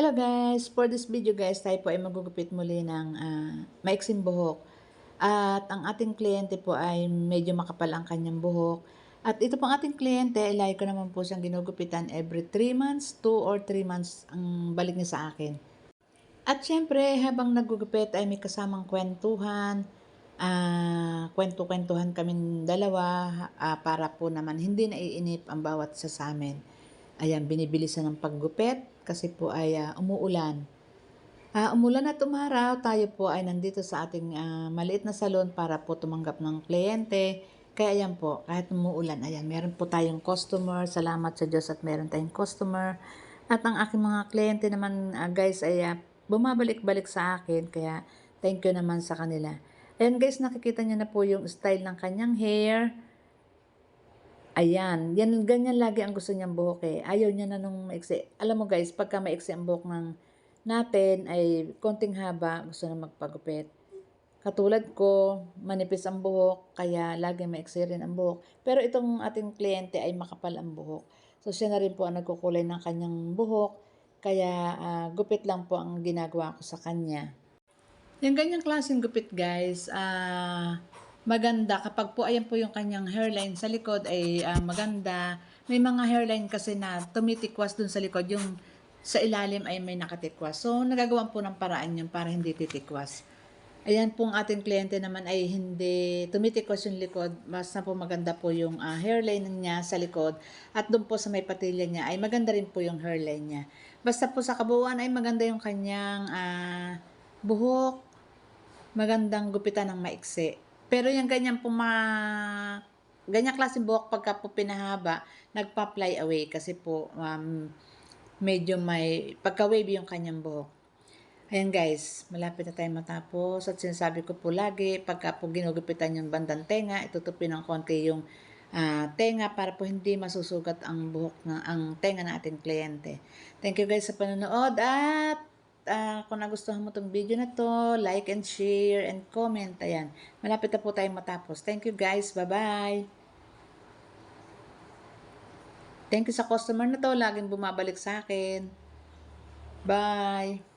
Hello guys! For this video guys, tayo po ay magugupit muli ng maiksing buhok. At ang ating kliyente po ay medyo makapal ang kanyang buhok. At ito pong ating kliyente, ay lagi ko naman po siyang ginugupitan every 3 months, 2 or 3 months ang balik niya sa akin. At syempre, habang nagugupit ay may kasamang kwentuhan, kwento-kwentuhan kaming dalawa para po naman hindi naiinip ang bawat isa sa amin. Ayan, binibilisan ng paggupit kasi po ay umuulan. Umulan at umaraw, tayo po ay nandito sa ating maliit na salon para po tumanggap ng kliyente. Kaya ayan po, kahit umuulan, ayan, meron po tayong customer. Salamat sa Diyos at meron tayong customer. At ang aking mga kliyente naman guys ay bumabalik-balik sa akin. Kaya thank you naman sa kanila. Ayan guys, nakikita niyo na po yung style ng kanyang hair. Ayan, ganyan lagi ang gusto niyang buhok eh. Ayaw niya na nung maiksi. Alam mo guys, pagka maiksi ang buhok natin ay konting haba, gusto na magpagupit. Katulad ko, manipis ang buhok, kaya lagi maiksi rin ang buhok. Pero itong ating kliyente ay makapal ang buhok. So siya na rin po ang nagkukulay ng kanyang buhok, kaya gupit lang po ang ginagawa ko sa kanya. Yung ganyang klaseng gupit guys, maganda kapag po ayan po yung kanyang hairline sa likod ay maganda. May mga hairline kasi na tumitikwas dun sa likod, yung sa ilalim ay may nakatikwas. So nagagawan po ng paraan yun para hindi titikwas. Ayan pong ating kliyente naman ay hindi tumitikwas yung likod, basta po maganda po yung hairline niya sa likod at doon po sa may patilya niya ay maganda rin po yung hairline niya. Basta po sa kabuuan ay maganda yung kanyang buhok, magandang gupitan ng maiksi. Pero yung ganyan po ganyang klaseng buhok pagka po pinahaba, nagpa-fly away kasi po medyo may pagka-wavy yung kanyang buhok. Ayan guys, malapit na tayo matapos at sinasabi ko po lagi, pagka po ginugupitan yung bandang tenga, itutupin ng konti yung tenga para po hindi masusugat ang buhok ang tenga ng ating kliyente. Thank you guys sa panonood at kung nagustuhan mo itong video na to, like and share and comment. Ayan, malapit na po tayong matapos. Thank you guys, bye-bye! Thank you sa customer na to, laging bumabalik sa akin. Bye!